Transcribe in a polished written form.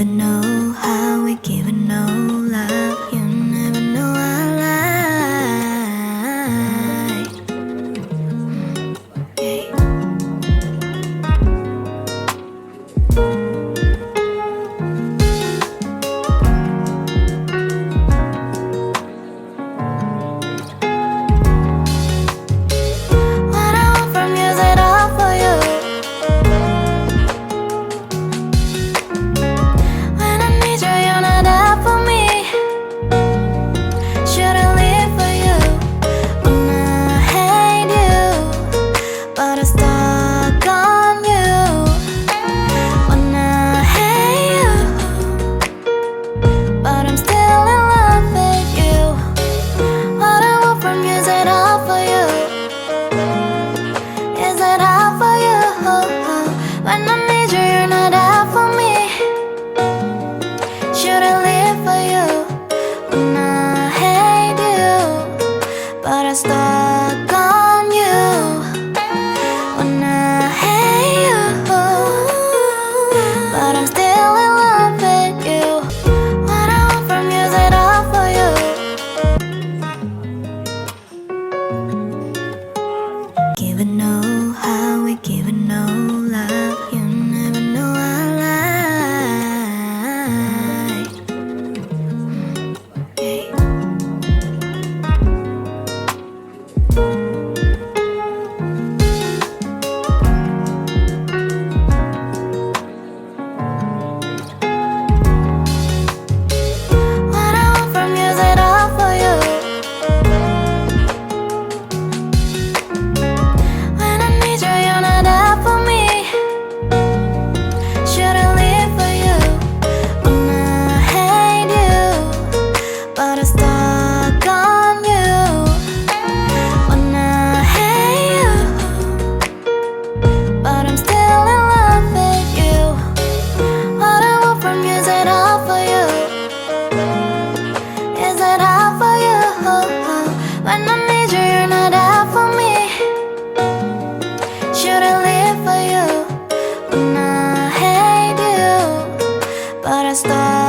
Even know how we giving no love. You never know I lie. Okay. What I want from you is it all for you. When I need you, you're not there for me. Should I live for you when I hate you, but I'm stuck on you? When I hate you, but I'm still in love with you. What I want from you is it all for you? Is it all for you? When I need you, you're not there for me. Should I live for you when I hate you, but I'm stuck on you? When I hate you, but I'm still in love with you. What I want from you is it all for you? Giving no how we giving no love. You never know I lie. Okay. What I want from you is it all for you? When I need you, you're not there for me. Should I live for you when I hate you, but I'm stuck on you? When I hate you, but I'm still in love with you. What I want from you is it all for you? Is it all for you? When I need you, you're not there for me. Should I live for you when I hate you, but I stop